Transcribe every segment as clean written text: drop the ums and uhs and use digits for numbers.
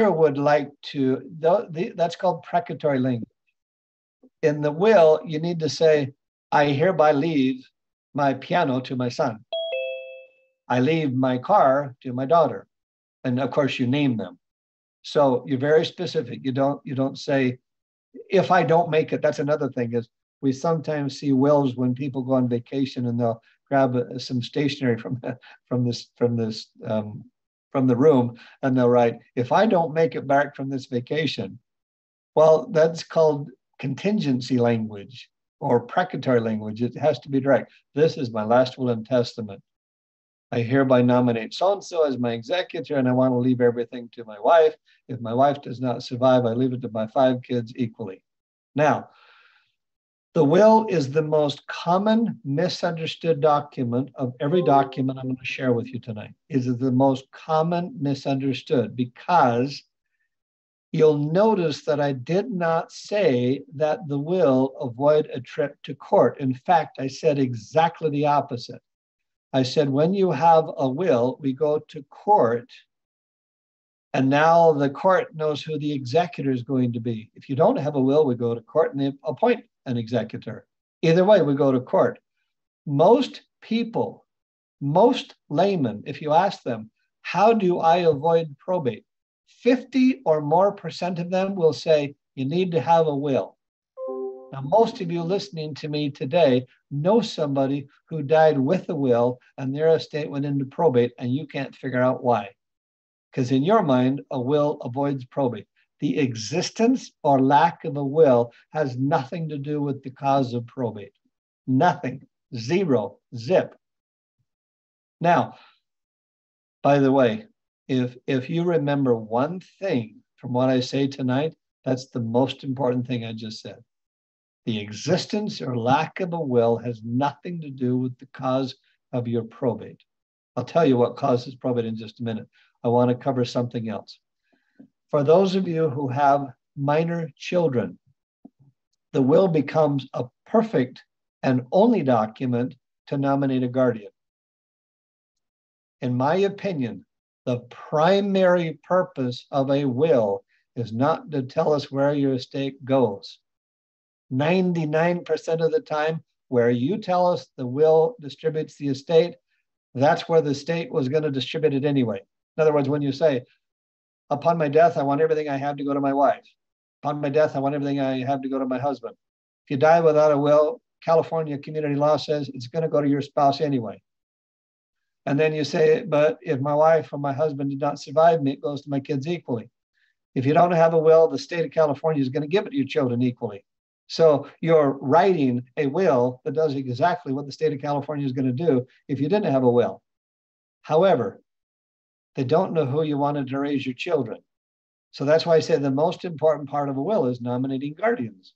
would like to, that's called precatory language. In the will, you need to say, I hereby leave my piano to my son. I leave my car to my daughter. And of course, you name them. So you're very specific. You don't say, if I don't make it. That's another thing is we sometimes see wills when people go on vacation and they'll grab some stationery from the room and they'll write, if I don't make it back from this vacation. Well, that's called contingency language or precatory language. It has to be direct. This is my last will and testament. I hereby nominate so-and-so as my executor, and I want to leave everything to my wife. If my wife does not survive, I leave it to my 5 kids equally. Now, the will is the most common misunderstood document of every document I'm going to share with you tonight. It is the most common misunderstood because you'll notice that I did not say that the will avoid a trip to court. In fact, I said exactly the opposite. I said, when you have a will, we go to court, and now the court knows who the executor is going to be. If you don't have a will, we go to court and they appoint an executor. Either way, we go to court. Most people, most laymen, if you ask them, how do I avoid probate? 50 or more % of them will say, you need to have a will. Now, most of you listening to me today know somebody who died with a will and their estate went into probate and you can't figure out why. Because in your mind, a will avoids probate. The existence or lack of a will has nothing to do with the cause of probate. Nothing. Zero. Zip. Now, by the way, if you remember one thing from what I say tonight, that's the most important thing I just said. The existence or lack of a will has nothing to do with the cause of your probate. I'll tell you what causes probate in just a minute. I want to cover something else. For those of you who have minor children, the will becomes a perfect and only document to nominate a guardian. In my opinion, the primary purpose of a will is not to tell us where your estate goes. 99% of the time, where you tell us the will distributes the estate, that's where the estate was going to distribute it anyway. In other words, when you say, upon my death, I want everything I have to go to my wife. Upon my death, I want everything I have to go to my husband. If you die without a will, California community law says it's going to go to your spouse anyway. And then you say, but if my wife or my husband did not survive me, it goes to my kids equally. If you don't have a will, the state of California is going to give it to your children equally. So you're writing a will that does exactly what the state of California is going to do if you didn't have a will. However, they don't know who you wanted to raise your children. So that's why I say the most important part of a will is nominating guardians.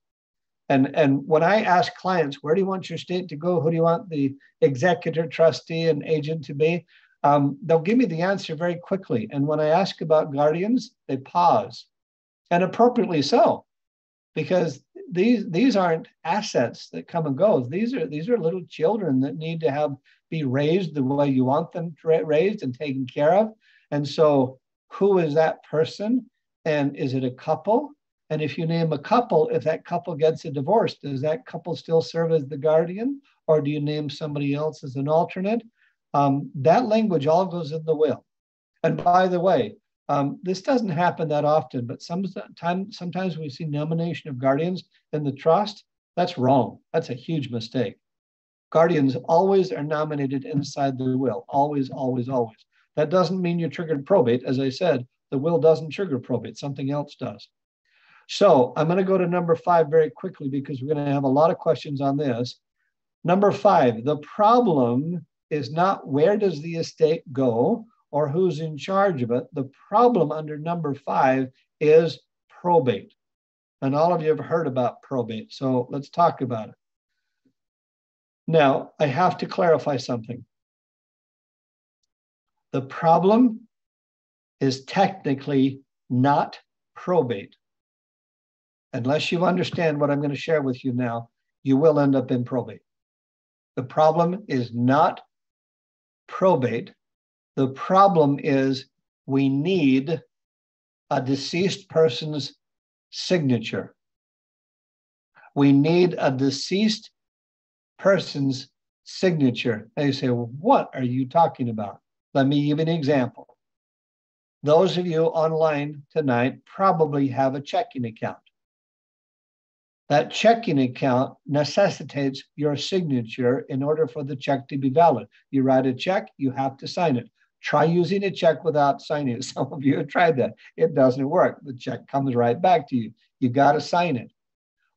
And when I ask clients, where do you want your estate to go? Who do you want the executor, trustee, and agent to be? They'll give me the answer very quickly. And when I ask about guardians, they pause. And appropriately so, because these aren't assets that come and go. These are little children that need to be raised the way you want them raised and taken care of. And so who is that person? And is it a couple? And if you name a couple, if that couple gets a divorce, does that couple still serve as the guardian? Or do you name somebody else as an alternate? That language all goes in the will. And by the way, this doesn't happen that often, but sometimes we see nomination of guardians in the trust. That's wrong. That's a huge mistake. Guardians always are nominated inside the will. Always, always, always. That doesn't mean you triggered probate. As I said, the will doesn't trigger probate. Something else does. So I'm going to go to number 5 very quickly because we're going to have a lot of questions on this. Number 5, the problem is not where does the estate go or who's in charge of it. The problem under number 5 is probate. And all of you have heard about probate. So let's talk about it. Now, I have to clarify something. The problem is technically not probate. Unless you understand what I'm going to share with you now, you will end up in probate. The problem is not probate. The problem is we need a deceased person's signature. We need a deceased person's signature. And you say, well, what are you talking about? Let me give you an example. Those of you online tonight probably have a checking account. That checking account necessitates your signature in order for the check to be valid. You write a check, you have to sign it. Try using a check without signing it. Some of you have tried that. It doesn't work. The check comes right back to you. You got to sign it.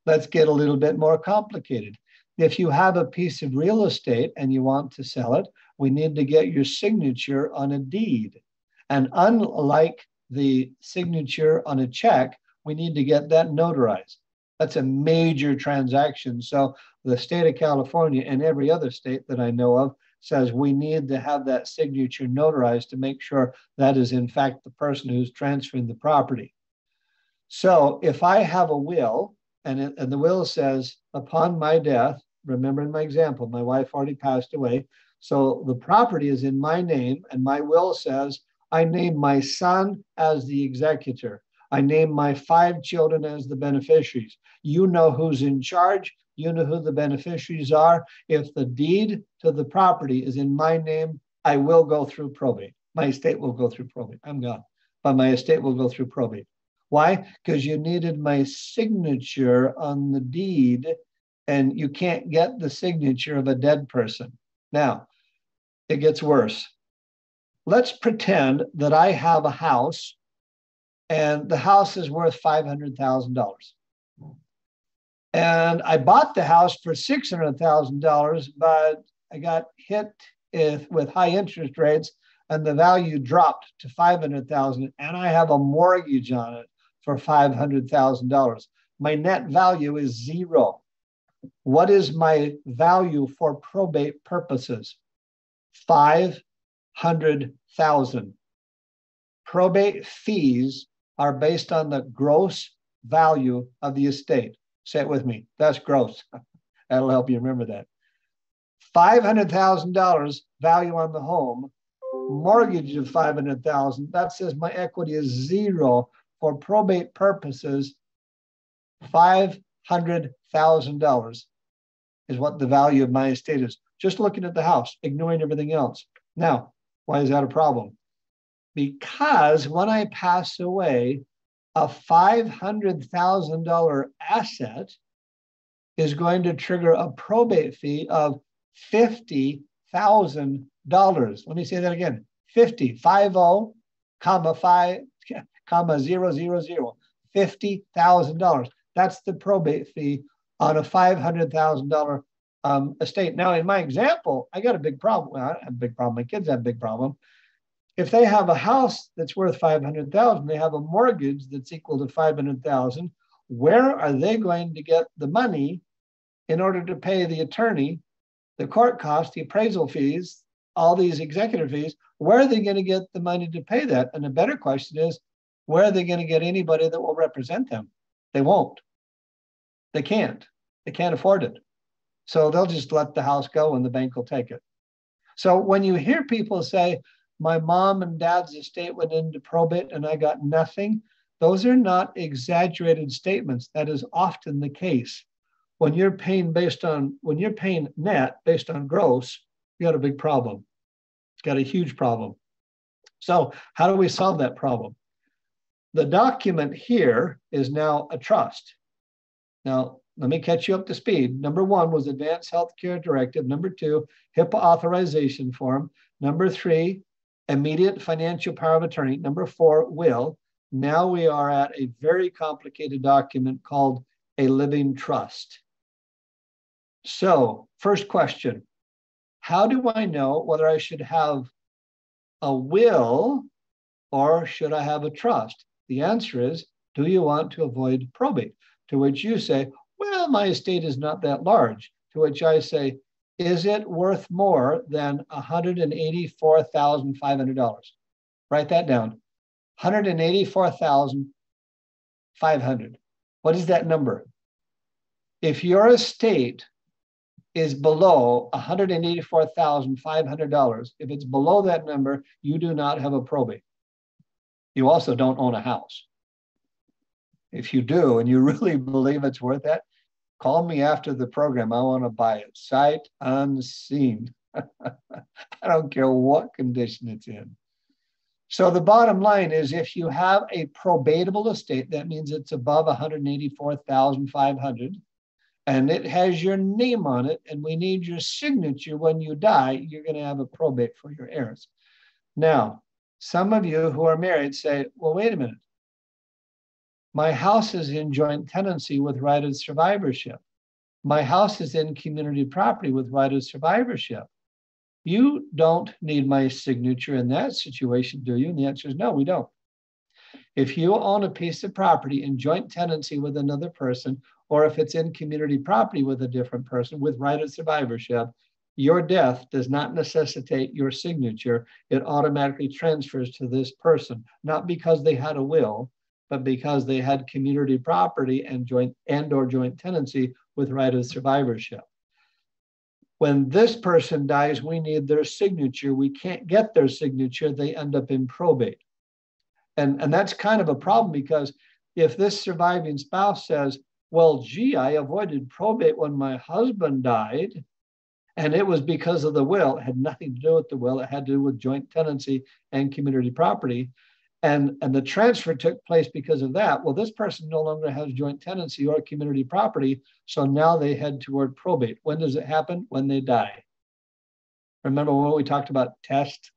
Let's get a little bit more complicated. If you have a piece of real estate and you want to sell it, we need to get your signature on a deed. And unlike the signature on a check, we need to get that notarized. That's a major transaction. So the state of California and every other state that I know of says we need to have that signature notarized to make sure that is in fact the person who's transferring the property. So if I have a will and the will says, upon my death, remember in my example, my wife already passed away. So the property is in my name and my will says, I name my son as the executor. I name my 5 children as the beneficiaries. You know who's in charge. You know who the beneficiaries are. If the deed to the property is in my name, I will go through probate. My estate will go through probate. I'm gone, but my estate will go through probate. Why? Because you needed my signature on the deed, and you can't get the signature of a dead person. Now, it gets worse. Let's pretend that I have a house and the house is worth $500,000. And I bought the house for $600,000, but I got hit with high interest rates and the value dropped to $500,000 and I have a mortgage on it for $500,000. My net value is 0. What is my value for probate purposes? $500,000. Probate fees are based on the gross value of the estate. Say it with me. That's gross. That'll help you remember that. $500,000 value on the home, mortgage of $500,000. That says my equity is 0 for probate purposes. $500,000 is what the value of my estate is. Just looking at the house, ignoring everything else. Now, why is that a problem? Because when I pass away, a $500,000 asset is going to trigger a probate fee of $50,000. Let me say that again. 50, 50, comma 5, comma 000, $50,000. That's the probate fee on a $500,000 estate. Now, in my example, I got a big problem. Well, I have a big problem. My kids have a big problem. If they have a house that's worth $500,000, they have a mortgage that's equal to $500,000. Where are they going to get the money in order to pay the attorney, the court costs, the appraisal fees, all these executive fees? Where are they going to get the money to pay that? And the better question is, where are they going to get anybody that will represent them? They won't. They can't. They can't afford it. So they'll just let the house go and the bank will take it. So when you hear people say, my mom and dad's estate went into probate and I got nothing, those are not exaggerated statements. That is often the case. When you're paying net based on gross, you got a big problem. Got a huge problem. So how do we solve that problem? The document here is now a trust. Now, let me catch you up to speed. Number 1 was Advanced Healthcare Directive. Number 2, HIPAA authorization form. Number 3, immediate financial power of attorney. Number 4, will. Now we are at a very complicated document called a living trust. So, first question, how do I know whether I should have a will or should I have a trust? The answer is, do you want to avoid probate? To which you say, well, my estate is not that large. To which I say, is it worth more than $184,500? Write that down. $184,500. What is that number? If your estate is below $184,500, if it's below that number, you do not have a probate. You also don't own a house. If you do, and you really believe it's worth that, call me after the program. I want to buy it sight unseen. I don't care what condition it's in. So the bottom line is, if you have a probatable estate, that means it's above 184,500, and it has your name on it, and we need your signature when you die, you're going to have a probate for your heirs. Now, some of you who are married say, well, wait a minute. My house is in joint tenancy with right of survivorship. My house is in community property with right of survivorship. You don't need my signature in that situation, do you? And the answer is no, we don't. If you own a piece of property in joint tenancy with another person, or if it's in community property with a different person with right of survivorship, your death does not necessitate your signature. It automatically transfers to this person, not because they had a will, but because they had community property and or joint tenancy with right of survivorship. When this person dies, we need their signature. We can't get their signature. They end up in probate. And that's kind of a problem, because if this surviving spouse says, well, gee, I avoided probate when my husband died, and it was because of the will, it had nothing to do with the will, it had to do with joint tenancy and community property, and the transfer took place because of that, well, this person no longer has joint tenancy or community property, so now they head toward probate. When does it happen? When they die. Remember what we talked about? Test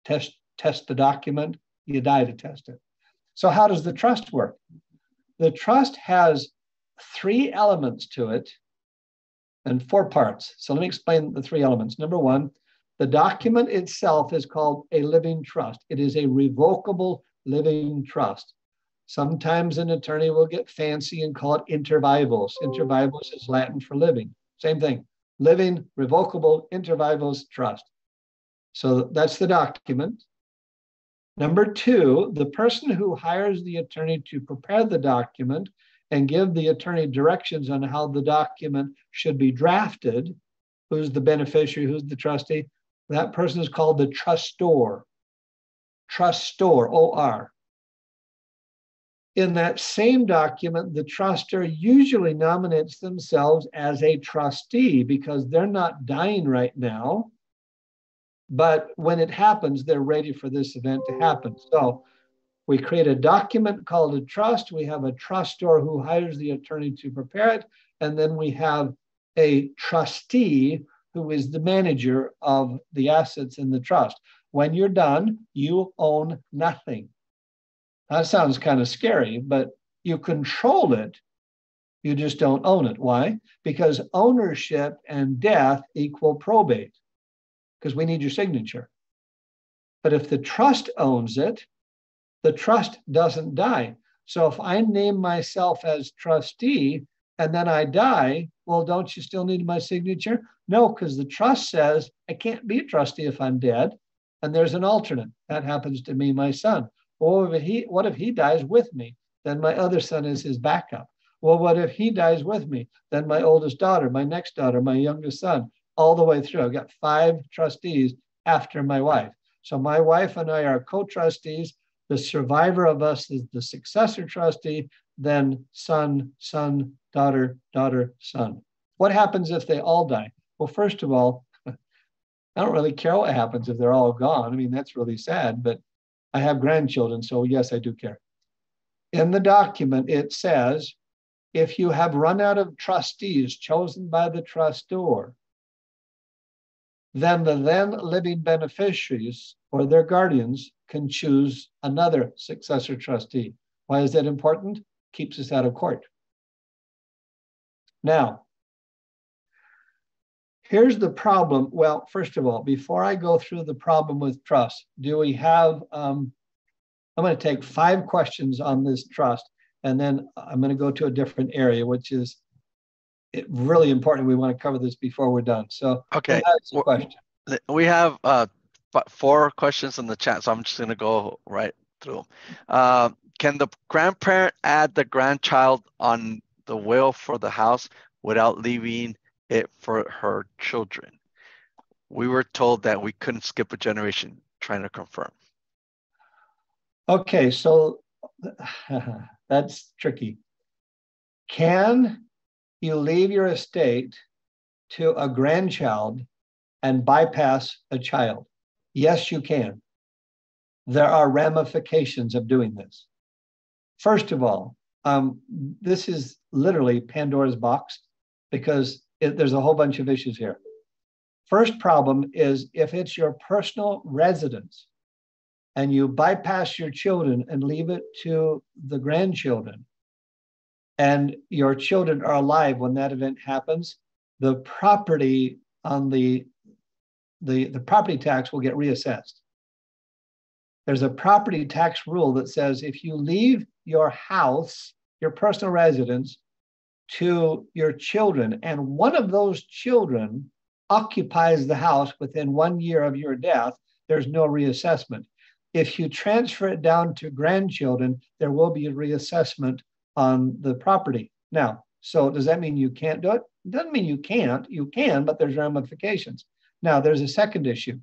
the document. You die to test it. So how does the trust work? The trust has 3 elements to it and 4 parts. So let me explain the 3 elements. Number 1, the document itself is called a living trust. It is a revocable living trust. Sometimes an attorney will get fancy and call it inter vivos. Inter vivos is Latin for living. Same thing. Living, revocable, inter vivos trust. So that's the document. Number 2, the person who hires the attorney to prepare the document and give the attorney directions on how the document should be drafted, who's the beneficiary, who's the trustee, that person is called the trustor. Trustor, O-R. In that same document, the trustor usually nominates themselves as a trustee because they're not dying right now. But when it happens, they're ready for this event to happen. So we create a document called a trust. We have a trustor who hires the attorney to prepare it. And then we have a trustee who is the manager of the assets in the trust. When you're done, you own nothing. That sounds kind of scary, but you control it. You just don't own it. Why? Because ownership and death equal probate, because we need your signature. But if the trust owns it, the trust doesn't die. So if I name myself as trustee and then I die, well, don't you still need my signature? No, because the trust says I can't be a trustee if I'm dead. And there's an alternate. That happens to me, my son. Or what if he dies with me? Then my other son is his backup. Well, what if he dies with me? Then my oldest daughter, my next daughter, my youngest son, all the way through. I've got 5 trustees after my wife. So my wife and I are co-trustees. The survivor of us is the successor trustee, then son, son, daughter, daughter, son. What happens if they all die? Well, first of all, I don't really care what happens if they're all gone. I mean, that's really sad, but I have grandchildren, so yes, I do care. In the document, it says, if you have run out of trustees chosen by the trustor, then the then living beneficiaries or their guardians can choose another successor trustee. Why is that important? Keeps us out of court. Now, here's the problem. Well, first of all, before I go through the problem with trust, do we have, I'm going to take 5 questions on this trust, and then I'm going to go to a different area, which is really important. We want to cover this before we're done. So, okay, we have 4 questions in the chat, so I'm just going to go right through. Can the grandparent add the grandchild on the will for the house without leaving it for her children? We were told that we couldn't skip a generation. Trying to confirm. Okay, so that's tricky. Can you leave your estate to a grandchild and bypass a child? Yes, you can. There are ramifications of doing this. First of all, this is literally Pandora's box because there's a whole bunch of issues here. First problem is if it's your personal residence and you bypass your children and leave it to the grandchildren, and your children are alive when that event happens, the property on the property tax will get reassessed. There's a property tax rule that says if you leave your house, your personal residence, to your children, and one of those children occupies the house within 1 year of your death, there's no reassessment. If you transfer it down to grandchildren, there will be a reassessment on the property. Now, so does that mean you can't do it? It doesn't mean you can't. You can, but there's ramifications. Now, there's a second issue.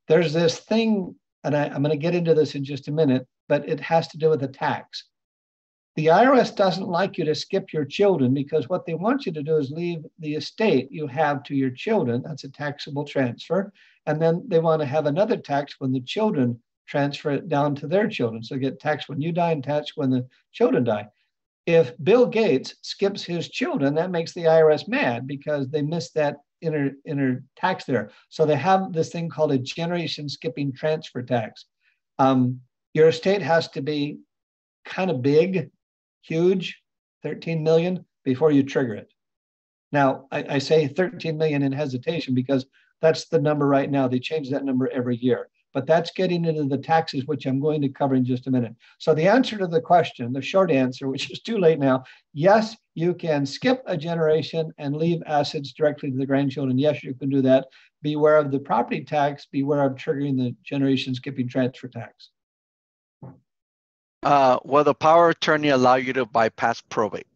There's this thing, and I'm going to get into this in just a minute, but it has to do with the tax. The IRS doesn't like you to skip your children because what they want you to do is leave the estate you have to your children. That's a taxable transfer. And then they want to have another tax when the children transfer it down to their children. So get taxed when you die and taxed when the children die. If Bill Gates skips his children, that makes the IRS mad because they missed that inner tax there. So they have this thing called a generation skipping transfer tax. Your estate has to be kind of big, huge, 13 million before you trigger it. Now, I say 13 million in hesitation because that's the number right now. They change that number every year. But that's getting into the taxes, which I'm going to cover in just a minute. So the answer to the question, the short answer, which is too late now, yes, you can skip a generation and leave assets directly to the grandchildren. Yes, you can do that. Beware of the property tax. Beware of triggering the generation skipping transfer tax. Will the power of attorney allow you to bypass probate?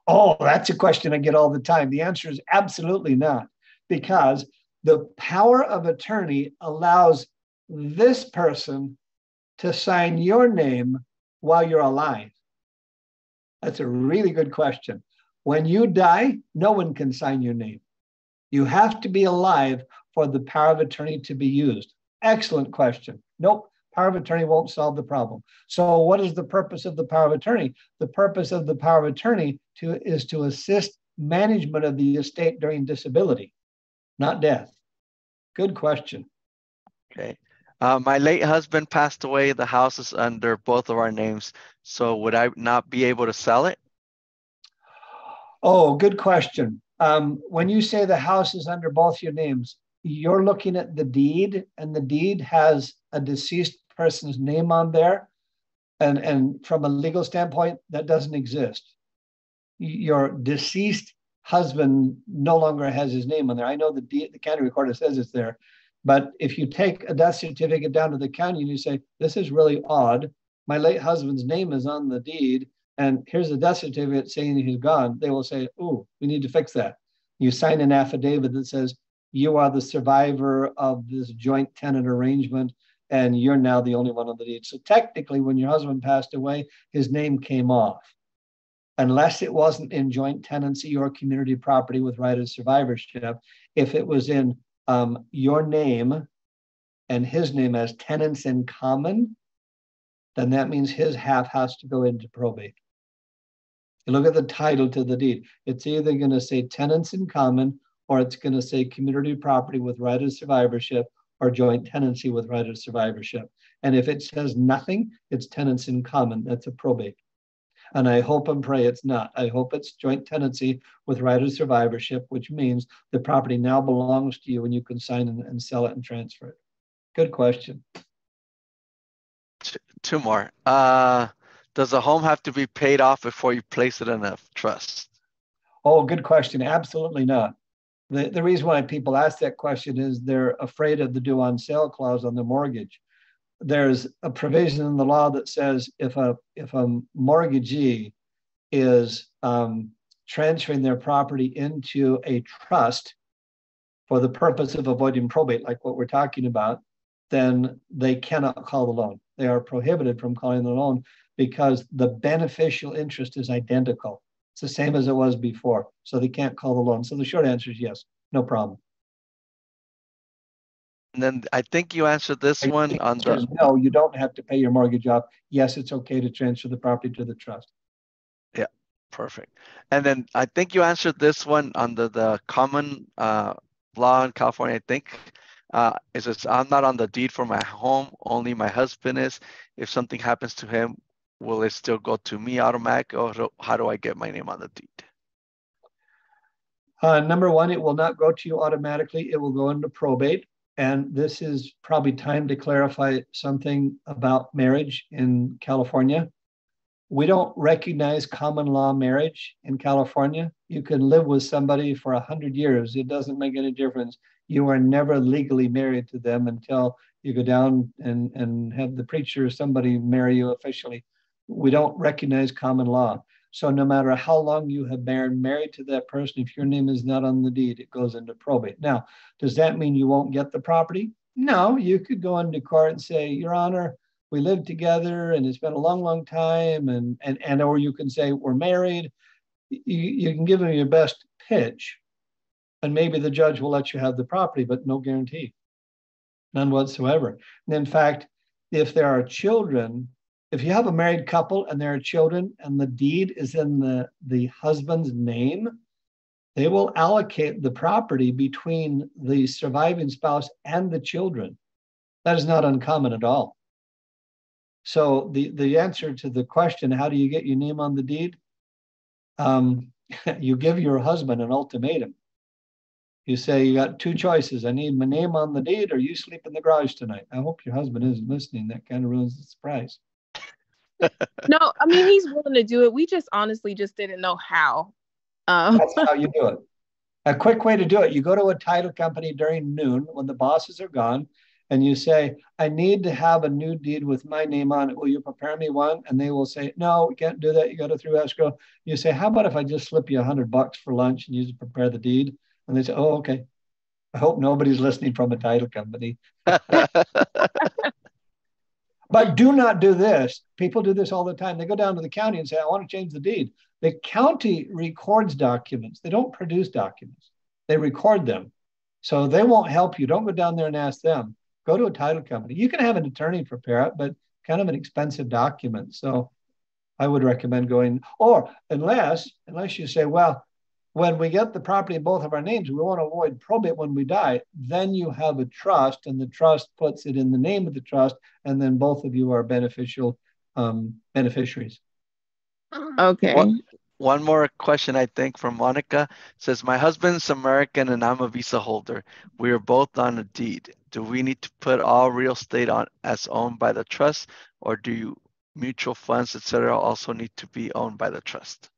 Oh, that's a question I get all the time. The answer is absolutely not, because the power of attorney allows this person to sign your name while you're alive. That's a really good question. When you die, no one can sign your name. You have to be alive for the power of attorney to be used. Excellent question. Nope, power of attorney won't solve the problem. So what is the purpose of the power of attorney? The purpose of the power of attorney is to assist management of the estate during disability, not death. Good question. Okay. My late husband passed away. The house is under both of our names. So would I not be able to sell it? Oh, good question. When you say the house is under both your names, you're looking at the deed, and the deed has a deceased person's name on there. And from a legal standpoint, that doesn't exist. Your deceased husband no longer has his name on there. I know the county recorder says it's there, but if you take a death certificate down to the county and you say, this is really odd, my late husband's name is on the deed, and here's a death certificate saying he's gone, they will say, oh, we need to fix that. You sign an affidavit that says, you are the survivor of this joint tenant arrangement, and you're now the only one on the deed. So technically, when your husband passed away, his name came off, unless it wasn't in joint tenancy or community property with right of survivorship. If it was in your name and his name as tenants in common, then that means his half has to go into probate. You look at the title to the deed. It's either going to say tenants in common, or it's going to say community property with right of survivorship, or joint tenancy with right of survivorship. And if it says nothing, it's tenants in common. That's a probate. And I hope and pray it's not. I hope it's joint tenancy with right of survivorship, which means the property now belongs to you and you can sign and sell it and transfer it. Good question. Two more. Does the home have to be paid off before you place it in a trust? Oh, good question. Absolutely not. The reason why people ask that question is they're afraid of the due on sale clause on the mortgage. There's a provision in the law that says if a mortgagee is transferring their property into a trust for the purpose of avoiding probate, like what we're talking about, then they cannot call the loan. They are prohibited from calling the loan because the beneficial interest is identical. It's the same as it was before. So they can't call the loan. So the short answer is yes, no problem. And then I think you answered this one on the... No, you don't have to pay your mortgage off. Yes, it's okay to transfer the property to the trust. Yeah, perfect. And then I think you answered this one under the common law in California, I think. It says, I'm not on the deed for my home, only my husband is. If something happens to him, will it still go to me automatic, or how do I get my name on the deed? Number one, it will not go to you automatically. It will go into probate. And this is probably time to clarify something about marriage in California. We don't recognize common law marriage in California. You can live with somebody for 100 years. It doesn't make any difference. You are never legally married to them until you go down and have the preacher or somebody marry you officially. We don't recognize common law. So no matter how long you have been married to that person, if your name is not on the deed, it goes into probate. Now, does that mean you won't get the property? No, you could go into court and say, Your Honor, we lived together and it's been a long, long time, and or you can say we're married. You can give them your best pitch, and maybe the judge will let you have the property, but no guarantee, none whatsoever. And in fact, if there are children, if you have a married couple and there are children and the deed is in the husband's name, they will allocate the property between the surviving spouse and the children. That is not uncommon at all. So the answer to the question, how do you get your name on the deed? You give your husband an ultimatum. You say, you got two choices. I need my name on the deed, or you sleep in the garage tonight. I hope your husband isn't listening. That kind of ruins the surprise. No, I mean, he's willing to do it. We just honestly just didn't know how. That's how you do it. A quick way to do it, you go to a title company during noon when the bosses are gone, and you say, I need to have a new deed with my name on it. Will you prepare me one? And they will say, no, we can't do that. You got to through escrow. You say, how about if I just slip you $100 for lunch and you just prepare the deed? And they say, oh, okay. I hope nobody's listening from a title company. But do not do this. People do this all the time. They go down to the county and say, I want to change the deed. The county records documents. They don't produce documents. They record them. So they won't help you. Don't go down there and ask them. Go to a title company. You can have an attorney prepare it, but kind of an expensive document. So I would recommend going, or unless you say, well, when we get the property in both of our names, we want to avoid probate when we die. Then you have a trust, and the trust puts it in the name of the trust, and then both of you are beneficiaries. Okay. One more question, I think, from Monica. It says, my husband's American and I'm a visa holder. We are both on a deed. Do we need to put all real estate on as owned by the trust, or do mutual funds, etc., also need to be owned by the trust?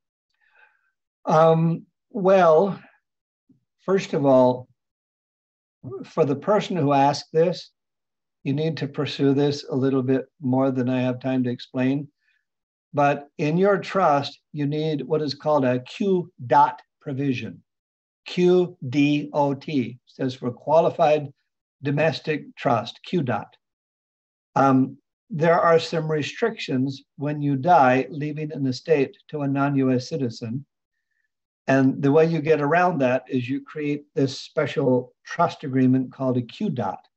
Well, first of all, for the person who asked this, you need to pursue this a little bit more than I have time to explain. But in your trust, you need what is called a Q-dot provision. QDOT stands for Qualified Domestic Trust, Q-dot. There are some restrictions when you die, leaving an estate to a non-US citizen. And the way you get around that is you create this special trust agreement called a Q-dot.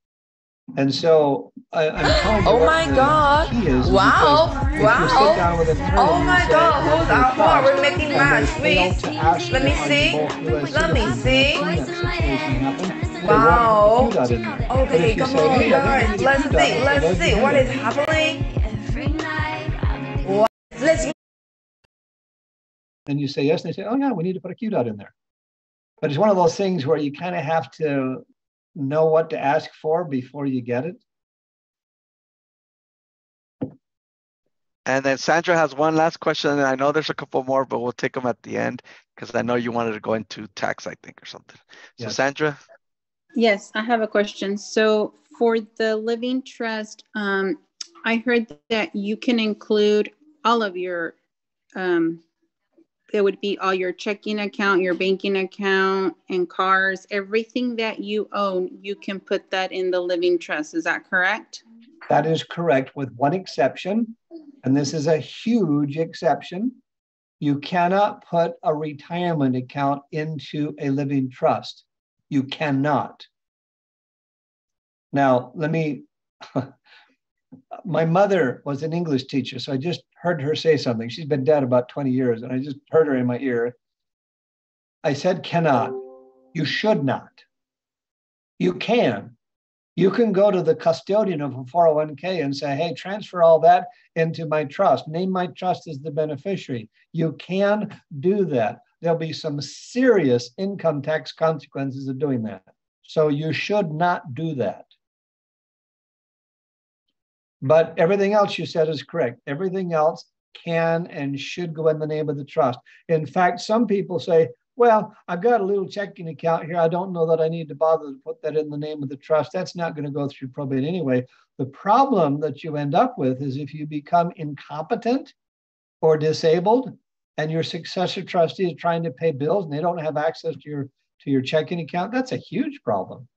And so I'm telling you, oh my God! Wow! Wow! Oh my God! Hold on! We're making match. Wait. Let me see. Let me see. Wow! Okay, come on, guys. Let's see. Let's see what is happening. What? Let's. And you say yes, and they say, oh yeah, we need to put a Q-dot in there. But it's one of those things where you kind of have to know what to ask for before you get it. And then Sandra has one last question, and I know there's a couple more, but we'll take them at the end because I know you wanted to go into tax, I think, or something. So yes. Sandra? Yes, I have a question. So for the living trust, I heard that you can include all of your it would be all your checking account, your banking account, and cars, everything that you own, you can put that in the living trust. Is that correct? That is correct, with one exception, and this is a huge exception. You cannot put a retirement account into a living trust. You cannot. Now, my mother was an English teacher, so I just heard her say something. She's been dead about 20 years, and I just heard her in my ear. I said, cannot. You should not. You can. You can go to the custodian of a 401k and say, hey, transfer all that into my trust. Name my trust as the beneficiary. You can do that. There'll be some serious income tax consequences of doing that. So you should not do that. But everything else you said is correct. Everything else can and should go in the name of the trust. In fact, some people say, well, I've got a little checking account here. I don't know that I need to bother to put that in the name of the trust. That's not going to go through probate anyway. The problem that you end up with is if you become incompetent or disabled and your successor trustee is trying to pay bills and they don't have access to your checking account, that's a huge problem.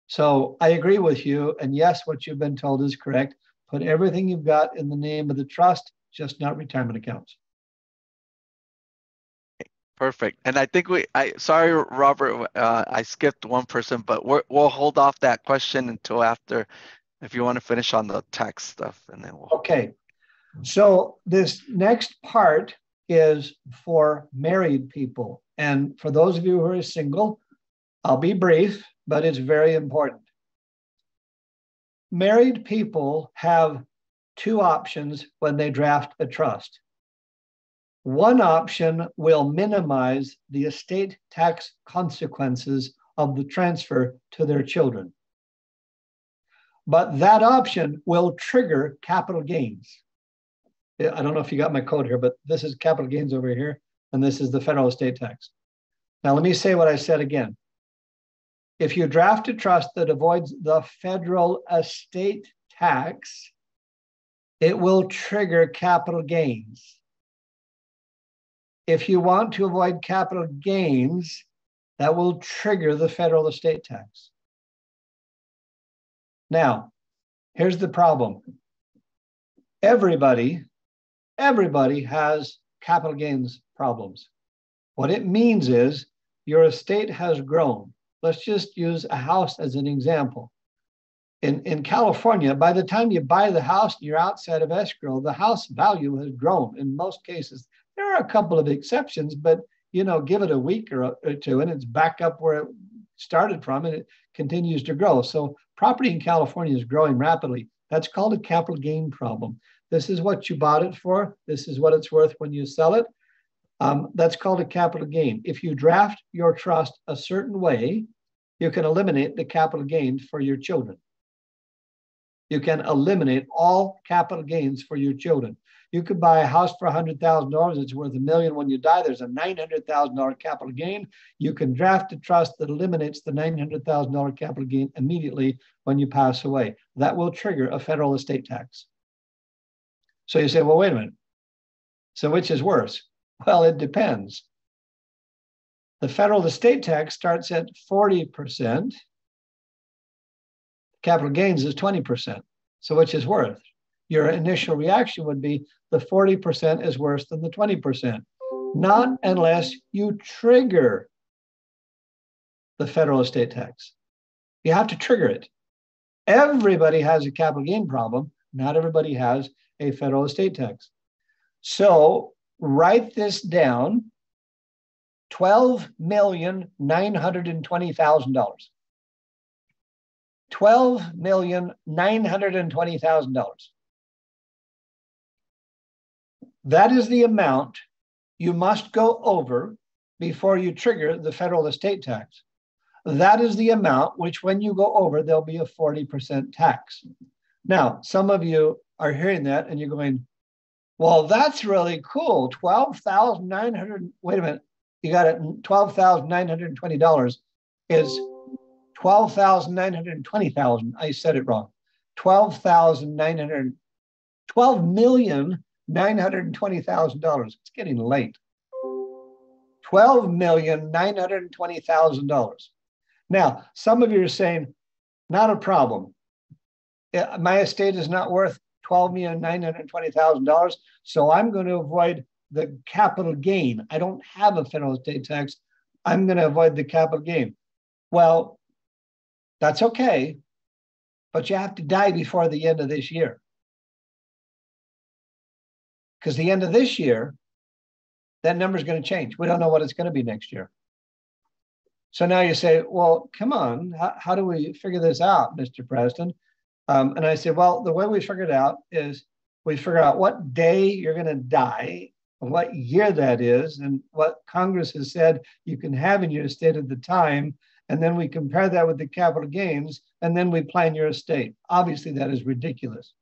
So I agree with you. And yes, what you've been told is correct. Put everything you've got in the name of the trust, just not retirement accounts. Perfect. And I think sorry, Robert, I skipped one person, but we'll hold off that question until after, if you want to finish on the tax stuff, and then we'll. Okay. So this next part is for married people. And for those of you who are single, I'll be brief, but it's very important. Married people have two options when they draft a trust. One option will minimize the estate tax consequences of the transfer to their children. But that option will trigger capital gains. I don't know if you got my code here, but this is capital gains over here, and this is the federal estate tax. Now, let me say what I said again. If you draft a trust that avoids the federal estate tax, it will trigger capital gains. If you want to avoid capital gains, that will trigger the federal estate tax. Now, here's the problem. Everybody has capital gains problems. What it means is your estate has grown. Let's just use a house as an example. In California, by the time you buy the house and you're outside of escrow, the house value has grown in most cases. There are a couple of exceptions, but give it a week or two and it's back up where it started from and it continues to grow. So property in California is growing rapidly. That's called a capital gain problem. This is what you bought it for. This is what it's worth when you sell it. That's called a capital gain. If you draft your trust a certain way, you can eliminate the capital gains for your children. You can eliminate all capital gains for your children. You could buy a house for $100,000. It's worth $1 million when you die. There's a $900,000 capital gain. You can draft a trust that eliminates the $900,000 capital gain immediately when you pass away. That will trigger a federal estate tax. So you say, well, wait a minute. So which is worse? Well, it depends. The federal estate tax starts at 40%. Capital gains is 20%. So which is worse? Your initial reaction would be the 40% is worse than the 20%. Not unless you trigger the federal estate tax. You have to trigger it. Everybody has a capital gain problem. Not everybody has a federal estate tax. So write this down, $12,920,000. $12,920,000. That is the amount you must go over before you trigger the federal estate tax. That is the amount which, when you go over, there'll be a 40% tax. Now, some of you are hearing that and you're going, well, that's really cool. $12,900. Wait a minute. You got it. $12,920 is $12,920,000. I said it wrong. $12,920,000. It's getting late. $12,920,000. Now, some of you are saying, not a problem. My estate is not worth $12,920,000, so I'm going to avoid the capital gain. I don't have a federal estate tax. I'm going to avoid the capital gain. Well, that's okay, but you have to die before the end of this year. Because the end of this year, that number is going to change. We don't know what it's going to be next year. So now you say, well, come on, how do we figure this out, Mr. Preston? And I said, well, the way we figure it out is we figure out what day you're going to die, and what year that is, and what Congress has said you can have in your estate at the time. And then we compare that with the capital gains, and then we plan your estate. Obviously, that is ridiculous.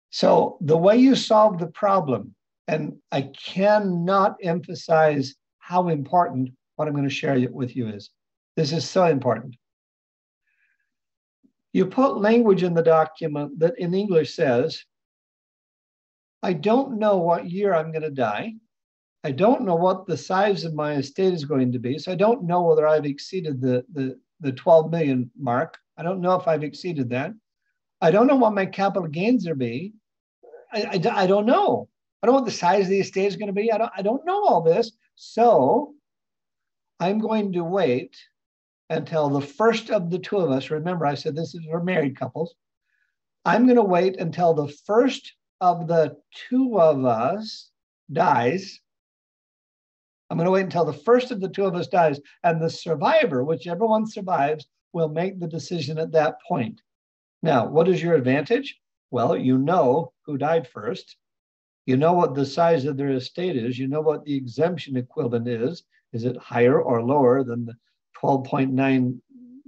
So the way you solve the problem, and I cannot emphasize how important what I'm going to share with you is. This is so important. You put language in the document that in English says, I don't know what year I'm going to die. I don't know what the size of my estate is going to be. So I don't know whether I've exceeded the 12 million mark. I don't know if I've exceeded that. I don't know what my capital gains are be. I don't know. I don't know what the size of the estate is going to be. I don't know all this. So I'm going to wait until the first of the two of us, remember I said this is for married couples. I'm going to wait until the first of the two of us dies. I'm going to wait until the first of the two of us dies, and the survivor, whichever one survives, will make the decision at that point. Now, what is your advantage? Well, you know who died first. You know what the size of their estate is. You know what the exemption equivalent is. Is it higher or lower than the 12.9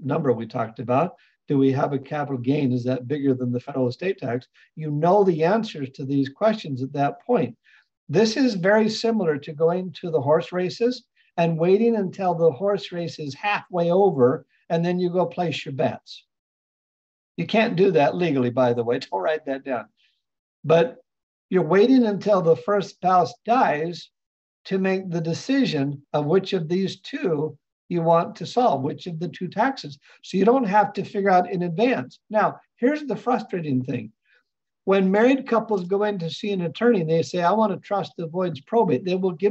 number we talked about? Do we have a capital gain? Is that bigger than the federal estate tax? You know the answers to these questions at that point. This is very similar to going to the horse races and waiting until the horse race is halfway over, and then you go place your bets. You can't do that legally, by the way. Don't write that down. But you're waiting until the first spouse dies to make the decision of which of these two you want to solve, which of the two taxes. So you don't have to figure out in advance. Now, here's the frustrating thing. When married couples go in to see an attorney, they say, I want a trust that avoids probate. They will give